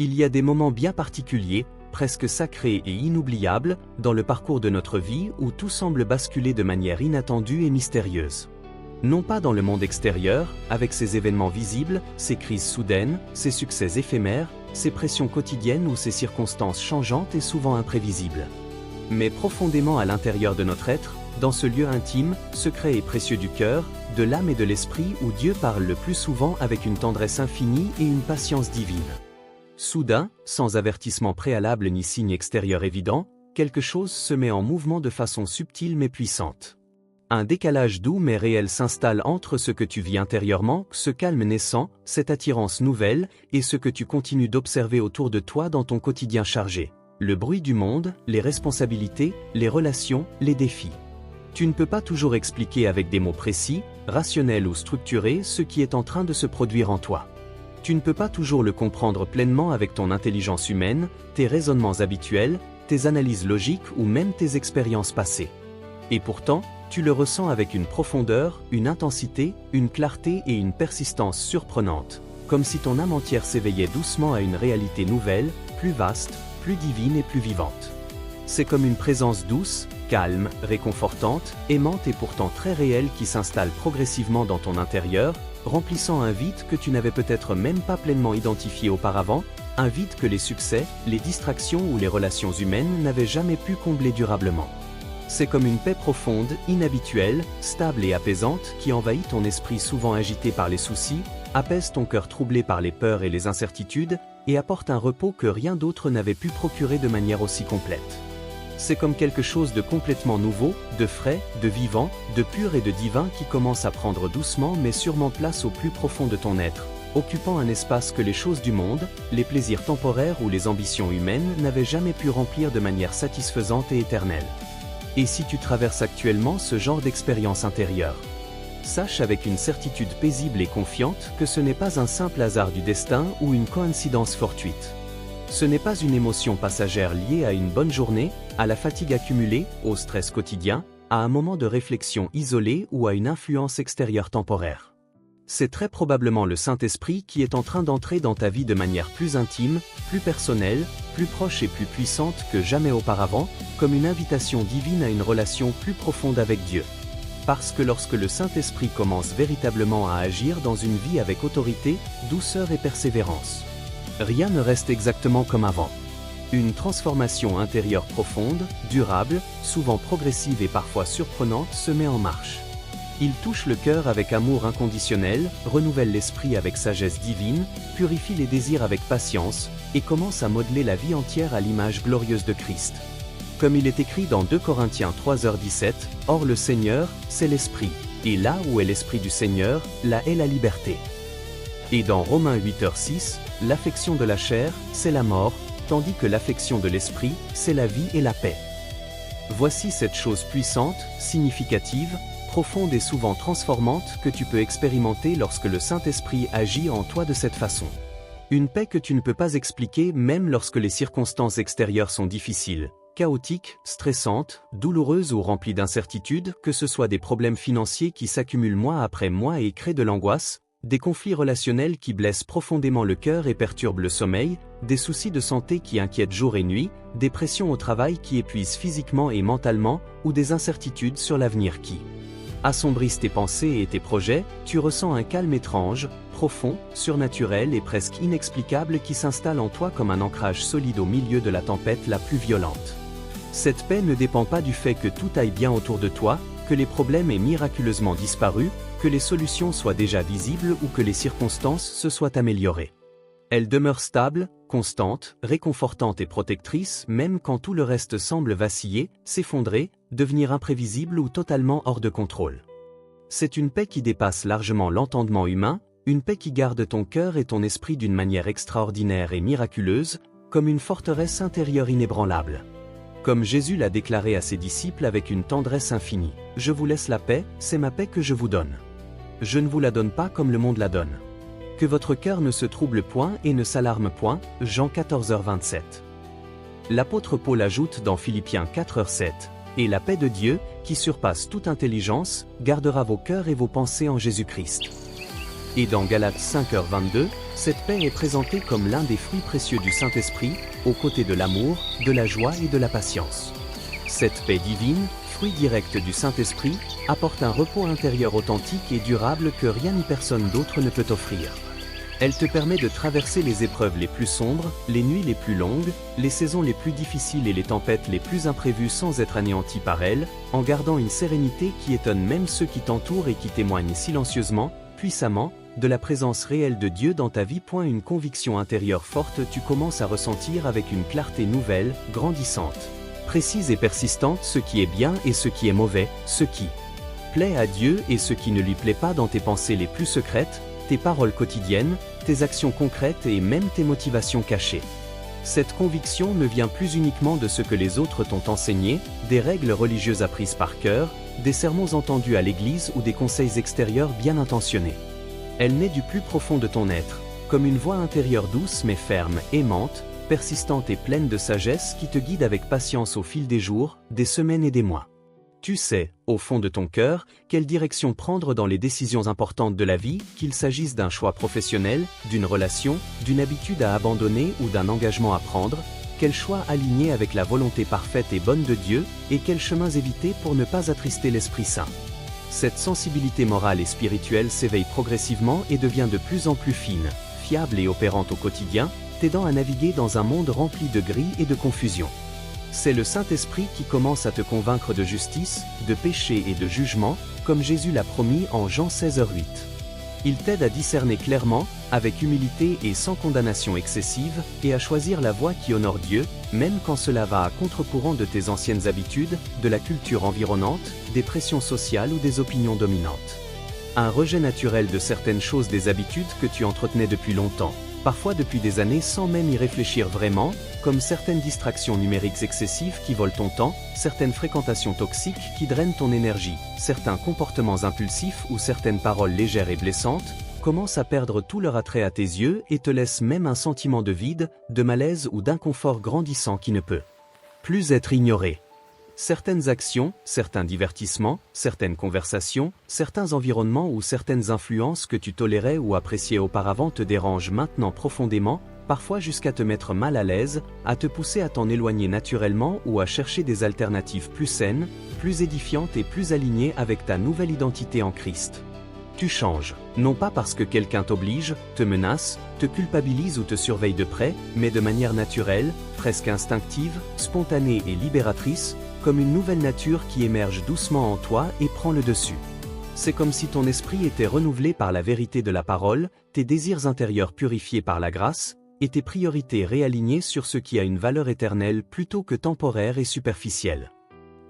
Il y a des moments bien particuliers, presque sacrés et inoubliables, dans le parcours de notre vie où tout semble basculer de manière inattendue et mystérieuse. Non pas dans le monde extérieur, avec ses événements visibles, ses crises soudaines, ses succès éphémères, ses pressions quotidiennes ou ses circonstances changeantes et souvent imprévisibles. Mais profondément à l'intérieur de notre être, dans ce lieu intime, secret et précieux du cœur, de l'âme et de l'esprit où Dieu parle le plus souvent avec une tendresse infinie et une patience divine. Soudain, sans avertissement préalable ni signe extérieur évident, quelque chose se met en mouvement de façon subtile mais puissante. Un décalage doux mais réel s'installe entre ce que tu vis intérieurement, ce calme naissant, cette attirance nouvelle, et ce que tu continues d'observer autour de toi dans ton quotidien chargé. Le bruit du monde, les responsabilités, les relations, les défis. Tu ne peux pas toujours expliquer avec des mots précis, rationnels ou structurés ce qui est en train de se produire en toi. Tu ne peux pas toujours le comprendre pleinement avec ton intelligence humaine, tes raisonnements habituels, tes analyses logiques ou même tes expériences passées. Et pourtant, tu le ressens avec une profondeur, une intensité, une clarté et une persistance surprenantes, comme si ton âme entière s'éveillait doucement à une réalité nouvelle, plus vaste, plus divine et plus vivante. C'est comme une présence douce, calme, réconfortante, aimante et pourtant très réelle qui s'installe progressivement dans ton intérieur, remplissant un vide que tu n'avais peut-être même pas pleinement identifié auparavant, un vide que les succès, les distractions ou les relations humaines n'avaient jamais pu combler durablement. C'est comme une paix profonde, inhabituelle, stable et apaisante qui envahit ton esprit souvent agité par les soucis, apaise ton cœur troublé par les peurs et les incertitudes, et apporte un repos que rien d'autre n'avait pu procurer de manière aussi complète. C'est comme quelque chose de complètement nouveau, de frais, de vivant, de pur et de divin qui commence à prendre doucement mais sûrement place au plus profond de ton être, occupant un espace que les choses du monde, les plaisirs temporaires ou les ambitions humaines n'avaient jamais pu remplir de manière satisfaisante et éternelle. Et si tu traverses actuellement ce genre d'expérience intérieure, sache avec une certitude paisible et confiante que ce n'est pas un simple hasard du destin ou une coïncidence fortuite. Ce n'est pas une émotion passagère liée à une bonne journée, à la fatigue accumulée, au stress quotidien, à un moment de réflexion isolé ou à une influence extérieure temporaire. C'est très probablement le Saint-Esprit qui est en train d'entrer dans ta vie de manière plus intime, plus personnelle, plus proche et plus puissante que jamais auparavant, comme une invitation divine à une relation plus profonde avec Dieu. Parce que lorsque le Saint-Esprit commence véritablement à agir dans une vie avec autorité, douceur et persévérance, rien ne reste exactement comme avant. Une transformation intérieure profonde, durable, souvent progressive et parfois surprenante se met en marche. Il touche le cœur avec amour inconditionnel, renouvelle l'esprit avec sagesse divine, purifie les désirs avec patience, et commence à modeler la vie entière à l'image glorieuse de Christ. Comme il est écrit dans 2 Corinthiens 3h17, « Or le Seigneur, c'est l'Esprit, et là où est l'Esprit du Seigneur, là est la liberté. » Et dans Romains 8h6, « L'affection de la chair, c'est la mort, tandis que l'affection de l'Esprit, c'est la vie et la paix. » Voici cette chose puissante, significative, profonde et souvent transformante que tu peux expérimenter lorsque le Saint-Esprit agit en toi de cette façon. Une paix que tu ne peux pas expliquer même lorsque les circonstances extérieures sont difficiles, chaotiques, stressantes, douloureuses ou remplies d'incertitudes, que ce soit des problèmes financiers qui s'accumulent mois après mois et créent de l'angoisse, des conflits relationnels qui blessent profondément le cœur et perturbent le sommeil, des soucis de santé qui inquiètent jour et nuit, des pressions au travail qui épuisent physiquement et mentalement, ou des incertitudes sur l'avenir qui assombrissent tes pensées et tes projets, tu ressens un calme étrange, profond, surnaturel et presque inexplicable qui s'installe en toi comme un ancrage solide au milieu de la tempête la plus violente. Cette paix ne dépend pas du fait que tout aille bien autour de toi, que les problèmes aient miraculeusement disparu, que les solutions soient déjà visibles ou que les circonstances se soient améliorées. Elle demeure stable, constante, réconfortante et protectrice même quand tout le reste semble vaciller, s'effondrer, devenir imprévisible ou totalement hors de contrôle. C'est une paix qui dépasse largement l'entendement humain, une paix qui garde ton cœur et ton esprit d'une manière extraordinaire et miraculeuse, comme une forteresse intérieure inébranlable. Comme Jésus l'a déclaré à ses disciples avec une tendresse infinie, « Je vous laisse la paix, c'est ma paix que je vous donne. Je ne vous la donne pas comme le monde la donne. Que votre cœur ne se trouble point et ne s'alarme point. » Jean 14h27. L'apôtre Paul ajoute dans Philippiens 4h7, « Et la paix de Dieu, qui surpasse toute intelligence, gardera vos cœurs et vos pensées en Jésus-Christ. » Et dans Galates 5h22, cette paix est présentée comme l'un des fruits précieux du Saint-Esprit, aux côtés de l'amour, de la joie et de la patience. Cette paix divine, fruit direct du Saint-Esprit, apporte un repos intérieur authentique et durable que rien ni personne d'autre ne peut offrir. Elle te permet de traverser les épreuves les plus sombres, les nuits les plus longues, les saisons les plus difficiles et les tempêtes les plus imprévues sans être anéanti par elles, en gardant une sérénité qui étonne même ceux qui t'entourent et qui témoignent silencieusement, puissamment, de la présence réelle de Dieu dans ta vie. Une conviction intérieure forte tu commences à ressentir avec une clarté nouvelle, grandissante, précise et persistante ce qui est bien et ce qui est mauvais, ce qui plaît à Dieu et ce qui ne lui plaît pas dans tes pensées les plus secrètes, tes paroles quotidiennes, tes actions concrètes et même tes motivations cachées. Cette conviction ne vient plus uniquement de ce que les autres t'ont enseigné, des règles religieuses apprises par cœur, des sermons entendus à l'église ou des conseils extérieurs bien intentionnés. Elle naît du plus profond de ton être, comme une voix intérieure douce mais ferme, aimante, persistante et pleine de sagesse qui te guide avec patience au fil des jours, des semaines et des mois. Tu sais, au fond de ton cœur, quelle direction prendre dans les décisions importantes de la vie, qu'il s'agisse d'un choix professionnel, d'une relation, d'une habitude à abandonner ou d'un engagement à prendre, quel choix aligner avec la volonté parfaite et bonne de Dieu, et quels chemins éviter pour ne pas attrister l'Esprit Saint. Cette sensibilité morale et spirituelle s'éveille progressivement et devient de plus en plus fine, fiable et opérante au quotidien, t'aidant à naviguer dans un monde rempli de gris et de confusion. C'est le Saint-Esprit qui commence à te convaincre de justice, de péché et de jugement, comme Jésus l'a promis en Jean 16h08. Il t'aide à discerner clairement, avec humilité et sans condamnation excessive, et à choisir la voie qui honore Dieu, même quand cela va à contre-courant de tes anciennes habitudes, de la culture environnante, des pressions sociales ou des opinions dominantes. Un rejet naturel de certaines choses, des habitudes que tu entretenais depuis longtemps, parfois depuis des années sans même y réfléchir vraiment, comme certaines distractions numériques excessives qui volent ton temps, certaines fréquentations toxiques qui drainent ton énergie, certains comportements impulsifs ou certaines paroles légères et blessantes, commencent à perdre tout leur attrait à tes yeux et te laissent même un sentiment de vide, de malaise ou d'inconfort grandissant qui ne peut plus être ignoré. Certaines actions, certains divertissements, certaines conversations, certains environnements ou certaines influences que tu tolérais ou appréciais auparavant te dérangent maintenant profondément, parfois jusqu'à te mettre mal à l'aise, à te pousser à t'en éloigner naturellement ou à chercher des alternatives plus saines, plus édifiantes et plus alignées avec ta nouvelle identité en Christ. Tu changes, non pas parce que quelqu'un t'oblige, te menace, te culpabilise ou te surveille de près, mais de manière naturelle, presque instinctive, spontanée et libératrice, comme une nouvelle nature qui émerge doucement en toi et prend le dessus. C'est comme si ton esprit était renouvelé par la vérité de la parole, tes désirs intérieurs purifiés par la grâce, et tes priorités réalignées sur ce qui a une valeur éternelle plutôt que temporaire et superficielle.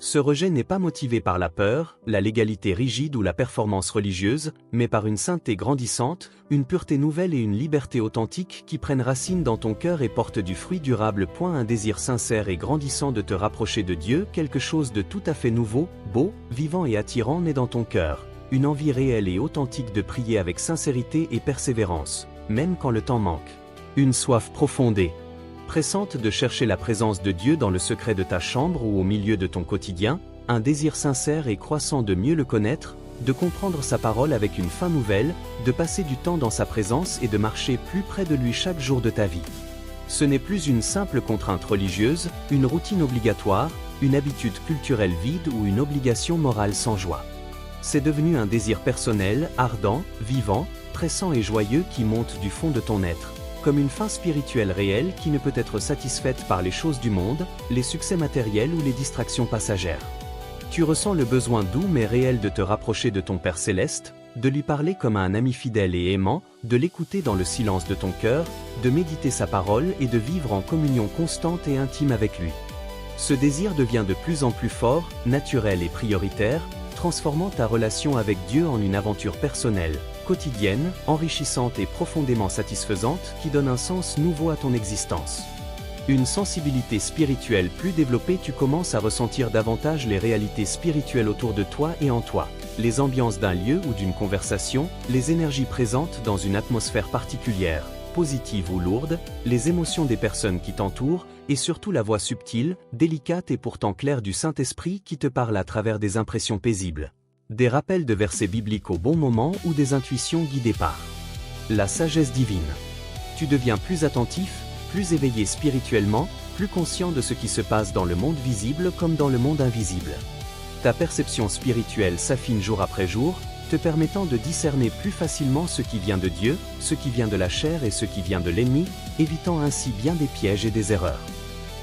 Ce rejet n'est pas motivé par la peur, la légalité rigide ou la performance religieuse, mais par une sainteté grandissante, une pureté nouvelle et une liberté authentique qui prennent racine dans ton cœur et portent du fruit durable. Un désir sincère et grandissant de te rapprocher de Dieu, quelque chose de tout à fait nouveau, beau, vivant et attirant naît dans ton cœur. Une envie réelle et authentique de prier avec sincérité et persévérance, même quand le temps manque. Une soif profonde et pressante de chercher la présence de Dieu dans le secret de ta chambre ou au milieu de ton quotidien, un désir sincère et croissant de mieux le connaître, de comprendre sa parole avec une fin nouvelle, de passer du temps dans sa présence et de marcher plus près de lui chaque jour de ta vie. Ce n'est plus une simple contrainte religieuse, une routine obligatoire, une habitude culturelle vide ou une obligation morale sans joie. C'est devenu un désir personnel, ardent, vivant, pressant et joyeux qui monte du fond de ton être, comme une faim spirituelle réelle qui ne peut être satisfaite par les choses du monde, les succès matériels ou les distractions passagères. Tu ressens le besoin doux mais réel de te rapprocher de ton Père Céleste, de lui parler comme à un ami fidèle et aimant, de l'écouter dans le silence de ton cœur, de méditer sa parole et de vivre en communion constante et intime avec lui. Ce désir devient de plus en plus fort, naturel et prioritaire, transformant ta relation avec Dieu en une aventure personnelle, quotidienne, enrichissante et profondément satisfaisante qui donne un sens nouveau à ton existence. Une sensibilité spirituelle plus développée, tu commences à ressentir davantage les réalités spirituelles autour de toi et en toi, les ambiances d'un lieu ou d'une conversation, les énergies présentes dans une atmosphère particulière, positive ou lourde, les émotions des personnes qui t'entourent, et surtout la voix subtile, délicate et pourtant claire du Saint-Esprit qui te parle à travers des impressions paisibles. des rappels de versets bibliques au bon moment ou des intuitions guidées par la sagesse divine. Tu deviens plus attentif, plus éveillé spirituellement, plus conscient de ce qui se passe dans le monde visible comme dans le monde invisible. Ta perception spirituelle s'affine jour après jour, te permettant de discerner plus facilement ce qui vient de Dieu, ce qui vient de la chair et ce qui vient de l'ennemi, évitant ainsi bien des pièges et des erreurs.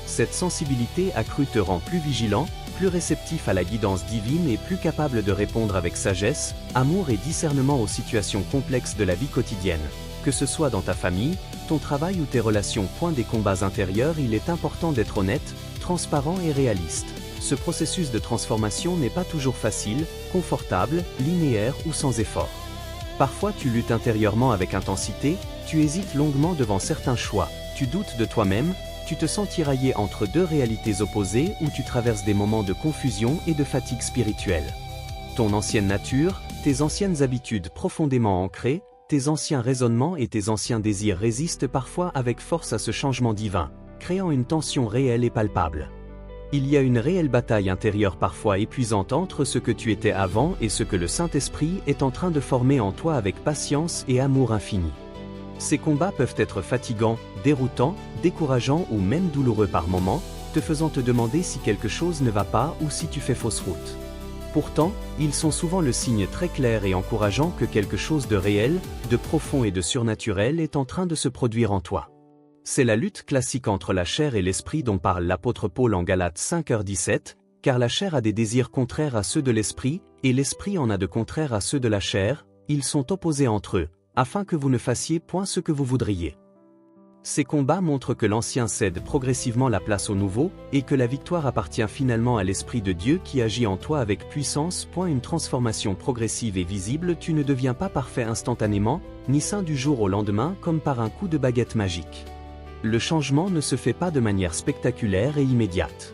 Cette sensibilité accrue te rend plus vigilant, plus réceptif à la guidance divine et plus capable de répondre avec sagesse, amour et discernement aux situations complexes de la vie quotidienne. Que ce soit dans ta famille, ton travail ou tes relations. Des combats intérieurs, il est important d'être honnête, transparent et réaliste. Ce processus de transformation n'est pas toujours facile, confortable, linéaire ou sans effort. Parfois tu luttes intérieurement avec intensité, tu hésites longuement devant certains choix, tu doutes de toi-même, tu te sens tiraillé entre deux réalités opposées ou tu traverses des moments de confusion et de fatigue spirituelle. Ton ancienne nature, tes anciennes habitudes profondément ancrées, tes anciens raisonnements et tes anciens désirs résistent parfois avec force à ce changement divin, créant une tension réelle et palpable. Il y a une réelle bataille intérieure parfois épuisante entre ce que tu étais avant et ce que le Saint-Esprit est en train de former en toi avec patience et amour infini. Ces combats peuvent être fatigants, déroutants, décourageants ou même douloureux par moments, te faisant te demander si quelque chose ne va pas ou si tu fais fausse route. Pourtant, ils sont souvent le signe très clair et encourageant que quelque chose de réel, de profond et de surnaturel est en train de se produire en toi. C'est la lutte classique entre la chair et l'esprit dont parle l'apôtre Paul en Galates 5:17, car la chair a des désirs contraires à ceux de l'esprit, et l'esprit en a de contraires à ceux de la chair, ils sont opposés entre eux, afin que vous ne fassiez point ce que vous voudriez. Ces combats montrent que l'ancien cède progressivement la place au nouveau, et que la victoire appartient finalement à l'Esprit de Dieu qui agit en toi avec puissance. Une transformation progressive et visible. Tu ne deviens pas parfait instantanément, ni saint du jour au lendemain comme par un coup de baguette magique. Le changement ne se fait pas de manière spectaculaire et immédiate.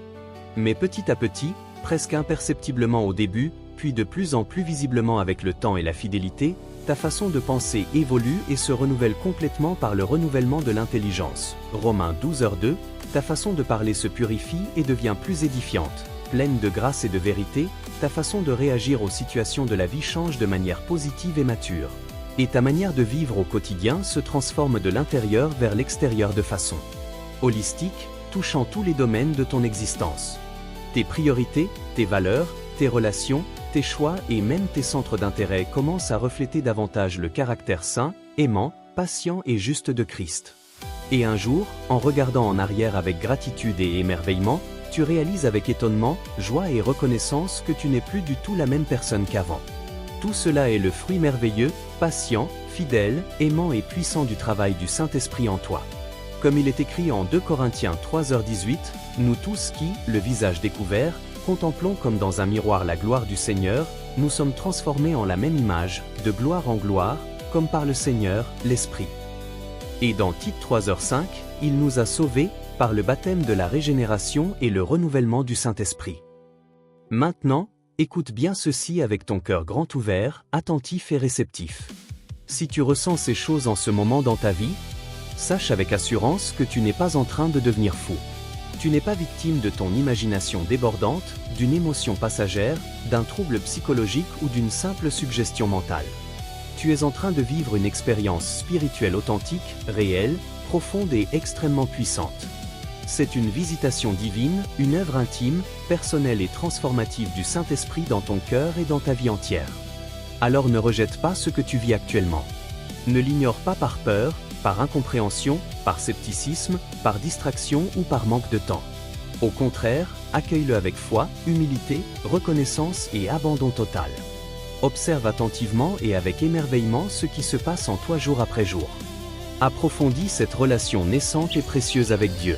Mais petit à petit, presque imperceptiblement au début, puis de plus en plus visiblement avec le temps et la fidélité, ta façon de penser évolue et se renouvelle complètement par le renouvellement de l'intelligence. Romains 12:2, ta façon de parler se purifie et devient plus édifiante. Pleine de grâce et de vérité, ta façon de réagir aux situations de la vie change de manière positive et mature. Et ta manière de vivre au quotidien se transforme de l'intérieur vers l'extérieur de façon holistique, touchant tous les domaines de ton existence. Tes priorités, tes valeurs, tes relations, tes choix et même tes centres d'intérêt commencent à refléter davantage le caractère saint, aimant, patient et juste de Christ. Et un jour, en regardant en arrière avec gratitude et émerveillement, tu réalises avec étonnement, joie et reconnaissance que tu n'es plus du tout la même personne qu'avant. Tout cela est le fruit merveilleux, patient, fidèle, aimant et puissant du travail du Saint-Esprit en toi. Comme il est écrit en 2 Corinthiens 3:18, nous tous qui, le visage découvert, contemplons comme dans un miroir la gloire du Seigneur, nous sommes transformés en la même image, de gloire en gloire, comme par le Seigneur, l'Esprit. Et dans Tite 3:5, il nous a sauvés, par le baptême de la régénération et le renouvellement du Saint-Esprit. Maintenant, écoute bien ceci avec ton cœur grand ouvert, attentif et réceptif. Si tu ressens ces choses en ce moment dans ta vie, sache avec assurance que tu n'es pas en train de devenir fou. Tu n'es pas victime de ton imagination débordante, d'une émotion passagère, d'un trouble psychologique ou d'une simple suggestion mentale. Tu es en train de vivre une expérience spirituelle authentique, réelle, profonde et extrêmement puissante. C'est une visitation divine, une œuvre intime, personnelle et transformative du Saint-Esprit dans ton cœur et dans ta vie entière. Alors ne rejette pas ce que tu vis actuellement. Ne l'ignore pas par peur, par incompréhension, par scepticisme, par distraction ou par manque de temps. Au contraire, accueille-le avec foi, humilité, reconnaissance et abandon total. Observe attentivement et avec émerveillement ce qui se passe en toi jour après jour. Approfondis cette relation naissante et précieuse avec Dieu.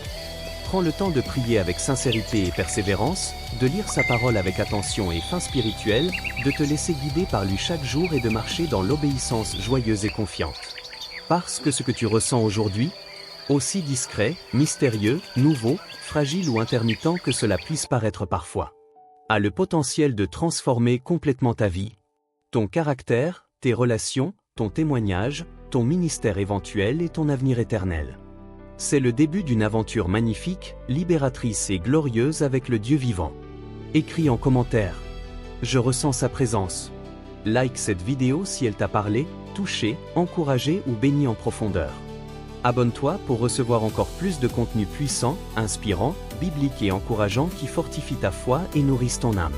Prends le temps de prier avec sincérité et persévérance, de lire sa parole avec attention et fin spirituelle, de te laisser guider par lui chaque jour et de marcher dans l'obéissance joyeuse et confiante. Parce que ce que tu ressens aujourd'hui, aussi discret, mystérieux, nouveau, fragile ou intermittent que cela puisse paraître parfois, a le potentiel de transformer complètement ta vie, ton caractère, tes relations, ton témoignage, ton ministère éventuel et ton avenir éternel. C'est le début d'une aventure magnifique, libératrice et glorieuse avec le Dieu vivant. Écris en commentaire. Je ressens sa présence. Like cette vidéo si elle t'a parlé, touché, encouragé ou béni en profondeur. Abonne-toi pour recevoir encore plus de contenu puissant, inspirant, biblique et encourageant qui fortifie ta foi et nourrissent ton âme.